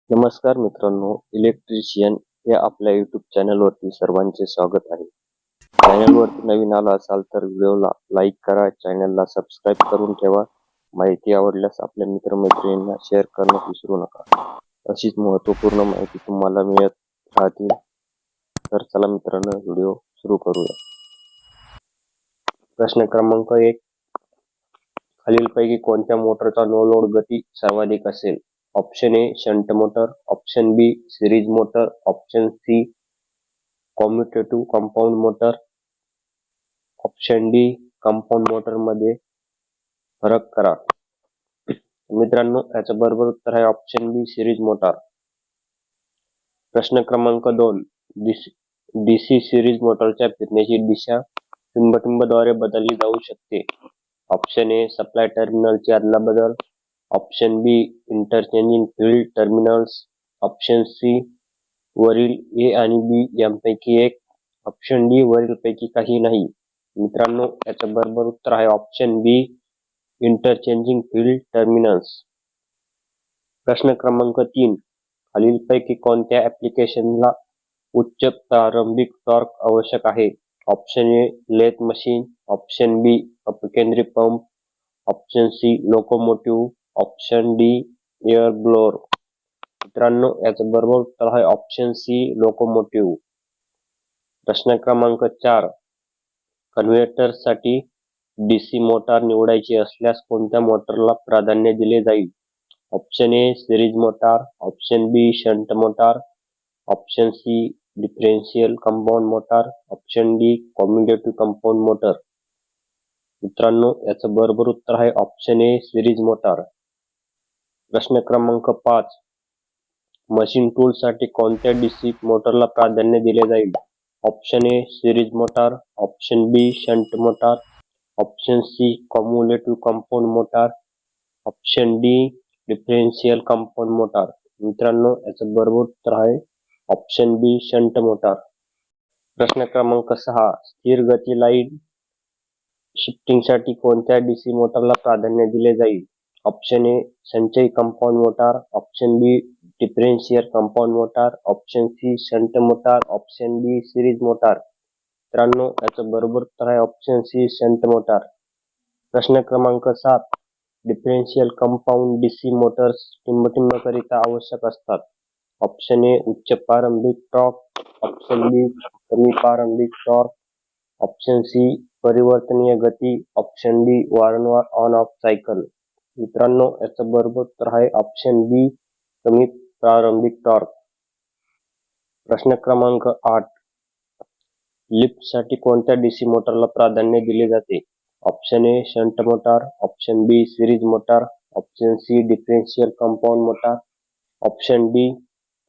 नमस्कार मित्रांनो, इलेक्ट्रिशियन या आपल्या YouTube चॅनलवरती सर्वांचे स्वागत आहे. चॅनलवरती नवीन आला असाल तर व्हिडिओला लाईक करा, चॅनलला सबस्क्राईब करून ठेवा. माहिती आवडल्यास आपल्या मित्रमैत्रिणींना शेअर करण्यास विसरू नका. अशीच महत्त्वपूर्ण माहिती तुम्हाला मिळत राहतील. तर चला मित्रांनो, व्हिडिओ सुरू करूया. प्रश्न क्रमांक 1. खालीलपैकी कोणत्या मोटरचा नो लोड गती सर्वाधिक असेल? Option A shunt motor, option B series motor, option C commutative compound motor, option D compound motor मध्ये फरक करा. मित्रांनो, याचं बरोबर उत्तर आहे ऑप्शन बी सिरीज मोटर. प्रश्न क्रमांक 2. डीसी सिरीज मोटरच्या फिरण्याची दिशा टिंबटिंबद्वारे बदलली जाऊ शकते. ऑप्शन ए सप्लाय टर्मिनलची अदलाबदल, option B interchanging field terminals, option C वरील ए आणि बी यांपैकी एक, ऑप्शन डी वरील पैकी काही नाही. मित्रांनो, याचं बरोबर उत्तर आहे option B interchanging field terminals. प्रश्न क्रमांक 3. खालीलपैकी कोणत्या ऍप्लिकेशनला उच्च प्रारंभिक टॉर्क आवश्यक आहे? Option A lathe machine, option B अपकेंद्री pump, option C locomotive, option D air blower. मित्रांनो, याचं बरोबर उत्तर आहे ऑप्शन सी लोकोमोटिव्ह. प्रश्न क्रमांक 4. कन्व्हर्टरसाठी डीसी मोटार निवडायची असल्यास कोणत्या मोटरला प्राधान्य दिले जाईल? Option A series motor, option B shunt motor, option C differential compound motor, option D commutative compound motor. मित्रांनो, याचं बरोबर उत्तर आहे ऑप्शन ए सिरीज मोटार. प्रश्न क्रमांक 5. मशीन टूल साठी कोणत्या डीसी मोटरला प्राधान्य दिले जाईल? Option A series motor, option B shunt motor, option C commutative compound motor, option D differential compound motor. मित्रांनो, याचं बरोबर उत्तर आहे ऑप्शन बी शंट मोटार. प्रश्न क्रमांक 6. स्थिर गती लाईन शिफ्टिंगसाठी कोणत्या डीसी मोटरला प्राधान्य दिले जाईल? ऑप्शन ए संचयी compound motor, option B differential compound motor, option C shunt motor, option D series motor. मित्रांनो, याचं बरोबर उत्तर आहे ऑप्शन सी शंट मोटार. प्रश्न क्रमांक 7. डिफरेन्शियल कंपाऊंड डीसी मोटर्स टिंबटिंबकरिता आवश्यक असतात. ऑप्शन ए उच्च प्रारंभिक टॉर्क, ऑप्शन बी कमी प्रारंभिक टॉर्क, ऑप्शन सी परिवर्तनीय गती, ऑप्शन डी वारंवार ऑन ऑफ सायकल. मित्रांनो, याचं बरोबर उत्तर आहे ऑप्शन बी कमी प्रारंभिक टॉर्क. प्रश्न क्रमांक 8. लिफ्टसाठी कोणत्या डीसी मोटरला प्राधान्य दिले जाते? Option A shunt motor, option B series motor, option C differential compound motor, option D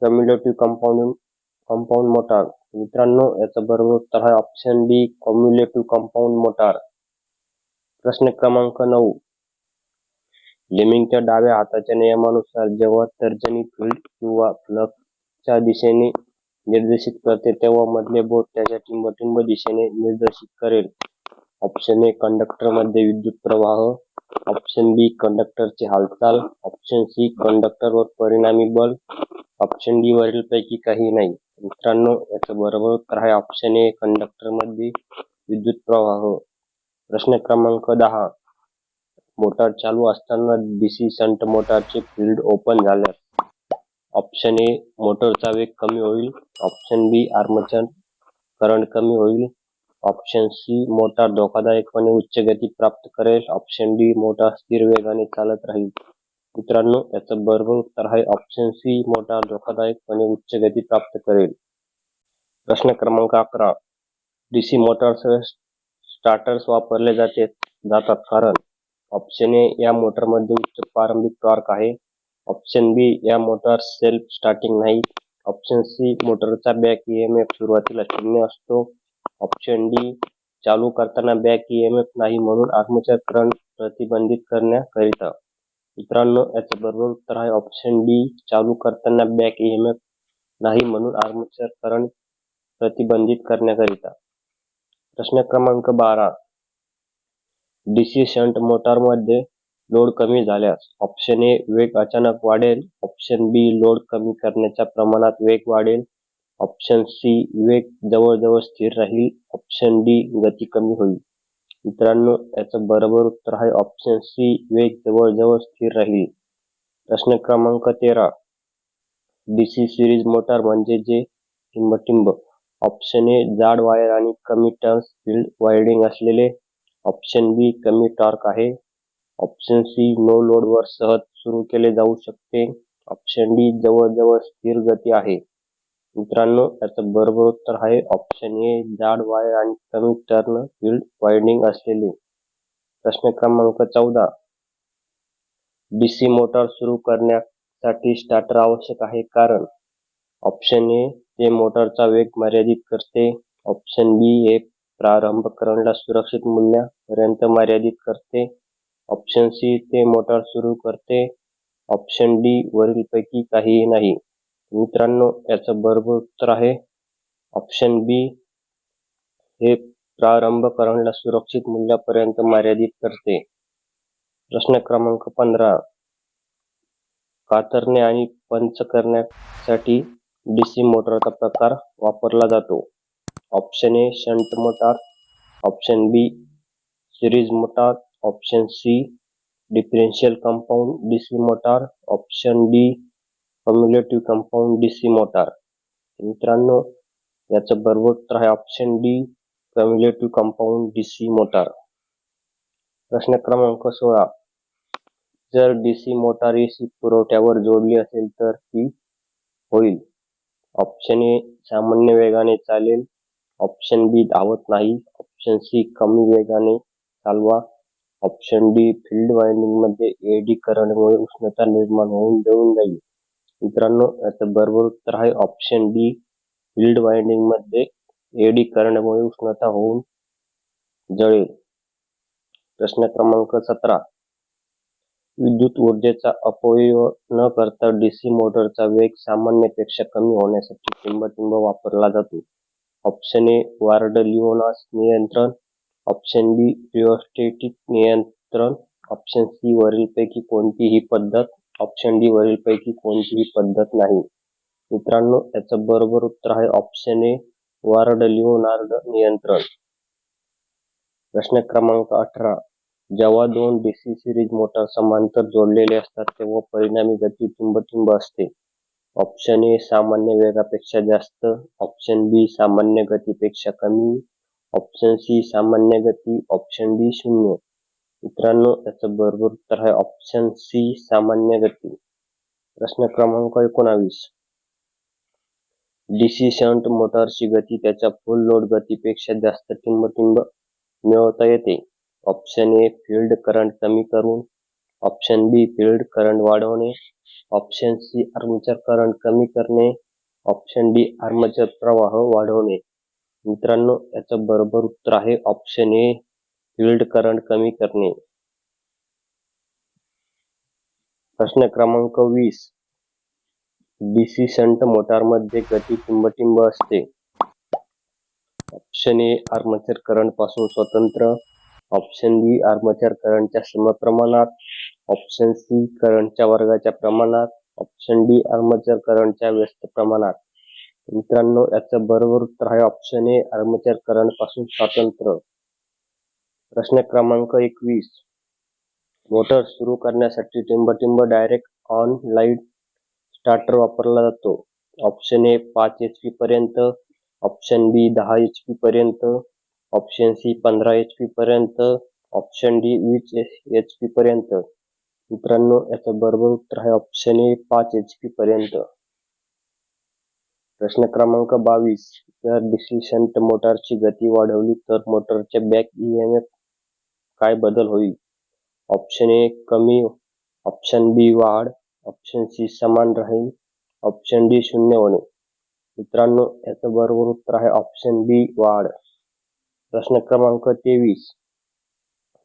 commutative compound motor. मित्रांनो, याचं बरोबर उत्तर आहे ऑप्शन डी कम्युटेटिव्ह कंपाऊंड मोटार. प्रश्न क्रमांक 9. लेमिंगच्या डाव्या हाताच्या नियमानुसार जेव्हा तर्जनी फील्ड किंवा फ्लक्सच्या दिशेने निर्देशित करते तेव्हा मधले बोट त्याच्या टिंबटिंब दिशेने निर्देशित करेल. ऑप्शन ए कंडक्टर मध्ये विद्युत प्रवाह, ऑप्शन बी कंडक्टरची हालचाल, ऑप्शन सी कंडक्टरवर परिणामी बल, ऑप्शन डी वरील पैकी काही नाही. मित्रांनो, याचं बरोबर उत्तर आहे ऑप्शन ए कंडक्टर मध्ये विद्युत प्रवाह. प्रश्न क्रमांक 10. मोटार चालू असताना डीसी शंट मोटारचे फील्ड ओपन झाल्यास ऑप्शन ए मोटरचा वेग कमी होईल, ऑप्शन बी आर्मेचर करंट कमी होईल, ऑप्शन सी मोटार धोकादायकपणे उच्च गती प्राप्त करेल, ऑप्शन डी मोटार स्थिर वेगाने चालत राहील. मित्रांनो, याचं बरोबर उत्तर आहे ऑप्शन सी मोटार धोकादायकपणे उच्च गती प्राप्त करेल. प्रश्न क्रमांक 11. डीसी मोटारसह स्टार्टर्स वापरले जातात कारण ऑप्शन ए या मोटरमध्ये उच्च प्रारंभिक टॉर्क आहे, ऑप्शन बी या मोटार सेल्फ स्टार्टिंग नाही, ऑप्शन सी मोटरचा बॅक ईएमएफ सुरुवातीला 0 असतो, ऑप्शन डी चालू करताना बॅक ईएमएफ नाही म्हणून आर्मेचर करंट प्रतिबंधित करण्याकरिता. मित्रांनो, याचं बरोबर उत्तर आहे ऑप्शन डी चालू करताना बॅक ईएमएफ नाही म्हणून आर्मेचर करंट प्रतिबंधित करण्याकरिता. प्रश्न क्रमांक 12. डीसी शंट मोटारमध्ये लोड कमी झाल्यास ऑप्शन ए वेग अचानक वाढेल, ऑप्शन बी लोड कमी करण्याच्या प्रमाणात वेग वाढेल, ऑप्शन सी वेग जवळजवळ स्थिर राहील, ऑप्शन डी गती कमी होईल. मित्रांनो, याचं बरोबर उत्तर आहे ऑप्शन सी वेग जवळजवळ स्थिर राहील. प्रश्न क्रमांक 13. डीसी सिरीज मोटार म्हणजे जे टिंब. ऑप्शन ए जाड वायर आणि कमी टर्न्स फील्ड वाइंडिंग असलेले, ऑप्शन बी कमी टॉर्क आहे, ऑप्शन सी नो लोडवर सहज सुरू केले जाऊ शकते, ऑप्शन डी जवळजवळ स्थिर गती आहे. मित्रांनो, याचं बरोबर उत्तर आहे ऑप्शन ए जाड वायर आणि कमी टर्न फील्ड वाइंडिंग असलेले. प्रश्न क्रमांक 14. डीसी मोटार सुरू करण्यासाठी स्टार्टर आवश्यक आहे कारण ऑप्शन ए ते मोटारचा वेग मर्यादित करते, ऑप्शन बी हे प्रारंभ करंटला सुरक्षित मूल्यापर्यंत मर्यादित करते, ऑप्शन सी ते मोटार सुरू करते, ऑप्शन डी वरीलपैकी काहीही नाही. मित्रांनो, याचं बरोबर उत्तर आहे ऑप्शन बी हे प्रारंभ करंटला सुरक्षित मूल्यापर्यंत मर्यादित करते. प्रश्न क्रमांक 15. कातरणे आणि पंच करण्यासाठी डीसी मोटारचा प्रकार वापरला जातो. Option A shunt motor, option B series motor, option C differential compound DC motor, option D cumulative compound DC motor. मित्रांनो, याचं बरोबर उत्तर आहे option D cumulative compound DC motor. प्रश्न क्रमांक 16. जर डीसी मोटार एसी पुरवठ्यावर जोडली असेल तर ती होईल. ऑप्शन ए सामान्य वेगाने चालेल, ऑप्शन बी धावत नाही, ऑप्शन सी कमी वेगाने चालवा, ऑप्शन डी फील्ड वाइंडिंग मध्ये एडी करंटमुळे उष्णता निर्माण होऊन जळून जाईल. मित्रांनो, याचं बरोबर उत्तर आहे ऑप्शन डी फील्ड वाइंडिंग मध्ये एडी करंटमुळे उष्णता होऊन जळेल. प्रश्न क्रमांक 17. विद्युत ऊर्जेचा अपव्यय न करता डीसी मोटरचा वेग सामान्यपेक्षा कमी होण्यासाठी टिंब वापरला जातो. ऑप्शन ए वार्ड-लिओनास नियंत्रण, ऑप्शन बी रिओस्टॅटिक नियंत्रण, ऑप्शन सी वरीलपैकी कोणतीही पद्धत, ऑप्शन डी वरीलपैकी कोणतीही पद्धत नाही. मित्रांनो, याचं बरोबर उत्तर आहे ऑप्शन ए वार्ड-लिओनार्ड नियंत्रण. प्रश्न क्रमांक 18. जेव्हा दोन डीसी सिरीज मोटार समांतर जोडलेले असतात तेव्हा परिणामी गती टिंब असते. ऑप्शन ए सामान्य वेगापेक्षा जास्त, ऑप्शन बी सामान्य गतीपेक्षा कमी, ऑप्शन सी सामान्य गती, ऑप्शन डी 0. मित्रांनो, याचं बरोबर उत्तर आहे ऑप्शन सी सामान्य गती. प्रश्न क्रमांक 19. डीसी शंट मोटारची गती त्याच्या फुल लोड गतीपेक्षा जास्त टिंब मिळवता येते. ऑप्शन ए फील्ड करंट कमी करून, ऑप्शन बी फील्ड करंट वाढवणे, ऑप्शन सी आर्मेचर करंट कमी करणे, ऑप्शन डी आर्मेचर प्रवाह वाढवणे. मित्रांनो, याचं बरोबर उत्तर आहे ऑप्शन ए फील्ड करंट कमी करणे. प्रश्न क्रमांक 20. डीसी शंट मोटारमध्ये गती टिंब असते. ऑप्शन ए आर्मेचर करंट पासून स्वतंत्र, ऑप्शन बी आर्मेचर करंटच्या समप्रमाणात, ऑप्शन सी करंटच्या वर्गाच्या प्रमाणात, ऑप्शन डी आर्मेचर करंटच्या व्यस्त प्रमाणात. मित्रांनो, याचं बरोबर उत्तर आहे ऑप्शन ए आर्मेचर करंट पासून स्वतंत्र. प्रश्न क्रमांक 21. मोटर सुरू करण्यासाठी टिंब डायरेक्ट ऑन लाईट स्टार्टर वापरला जातो. ऑप्शन ए 5 HP पर्यंत, ऑप्शन बी 10 HP पर्यंत, ऑप्शन सी 15 HP पर्यंत, ऑप्शन डी 20 HP पर्यंत. मित्रांनो, याचं बरोबर उत्तर आहे ऑप्शन ए 5 HP पर्यंत. प्रश्न क्रमांक 22. जर डीसी शंट मोटारची गती वाढवली तर मोटरच्या बॅक EMF काय बदल होईल? ऑप्शन ए कमी, ऑप्शन बी वाढ, ऑप्शन सी समान राहील, ऑप्शन डी 0 होणे. मित्रांनो, याचं बरोबर उत्तर आहे ऑप्शन बी वाढ. प्रश्न क्रमांक 23.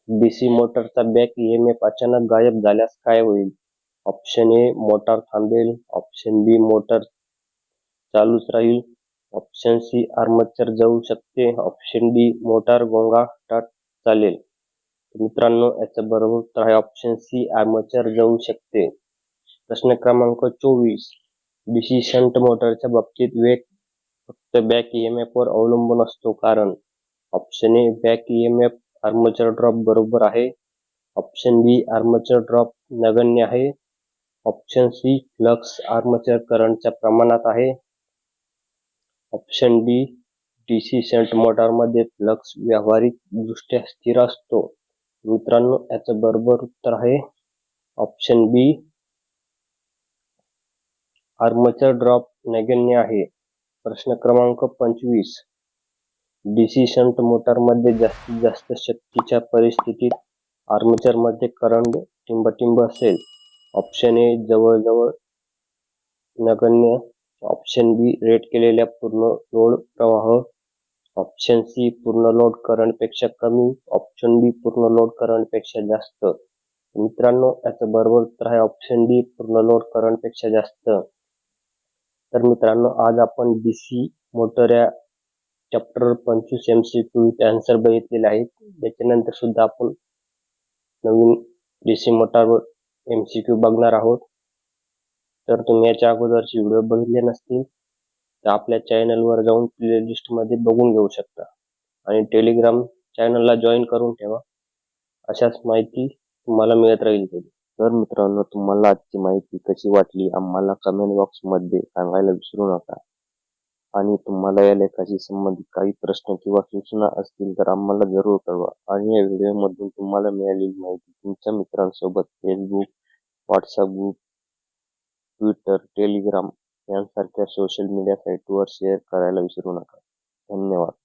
डीसी मोटरचा बॅक EMF अचानक गायब झाल्यास काय होईल? ऑप्शन ए मोटार थांबेल, ऑप्शन बी मोटर चालूच राहील, ऑप्शन सी आर्मेचर जळू शकते, ऑप्शन डी मोटार गोंगाटात चालेल. तर मित्रांनो याचं बरोबर उत्तर आहे ऑप्शन सी आर्मेचर जळू शकते. प्रश्न क्रमांक 24. डीसी शंट मोटरच्या बाबतीत वेग फक्त बॅक ईएमएफ वर अवलंबून असतो कारण option A back EMF armature drop बरोबर आहे. ऑप्शन बी आर्मेचर ड्रॉप नगण्य आहे. ऑप्शन सी फ्लक्स आर्मेचर करंटच्या प्रमाणात आहे. ऑप्शन डी डीसी शंट मोटारमध्ये फ्लक्स व्यावहारिक दृष्ट्या स्थिर असतो. मित्रांनो याचं बरोबर उत्तर आहे ऑप्शन बी आर्मेचर ड्रॉप नगण्य आहे. प्रश्न क्रमांक 25. डीसी शंट मोटारमध्ये जास्तीत जास्त शक्तीच्या परिस्थितीत आर्मेचरमध्ये करंट टिंबटिंब असेल. ऑप्शन ए जवळजवळ नगण्य. ऑप्शन बी रेट केलेल्या पूर्ण लोड प्रवाह. ऑप्शन सी पूर्ण लोड करंट पेक्षा कमी. ऑप्शन डी पूर्ण लोड करंट पेक्षा जास्त. मित्रांनो याचं बरोबर उत्तर आहे ऑप्शन डी पूर्ण लोड करंट पेक्षा जास्त. तर मित्रांनो आज आपण डीसी मोटर या चॅप्टर 25 MCQ आन्सर बघितलेले आहेत. त्याच्यानंतर सुद्धा आपण नवीन डीसी मोटारवर MCQ बघणार आहोत. तर तुम्ही याच्या अगोदरचे व्हिडिओ बघितले नसतील तर आपल्या चॅनलवर जाऊन प्लेलिस्ट मध्ये बघून घेऊ शकता आणि टेलिग्राम चॅनलला जॉईन करून ठेवा. अशाच माहिती तुम्हाला मिळत राहील. तर मित्रांनो तुम्हाला आजची माहिती कशी वाटली आम्हाला कमेंट बॉक्स मध्ये सांगायला विसरू नका. आणि तुम्हाला या लेखाशी संबंधित काही प्रश्न किंवा सूचना असतील तर आम्हाला जरूर कळवा. आणि या व्हिडिओमधून तुम्हाला मिळालेली माहिती तुमच्या मित्रांसोबत Facebook, WhatsApp group, Twitter, Telegram यांसारख्या सोशल मीडिया साईटवर शेअर करायला विसरू नका. धन्यवाद.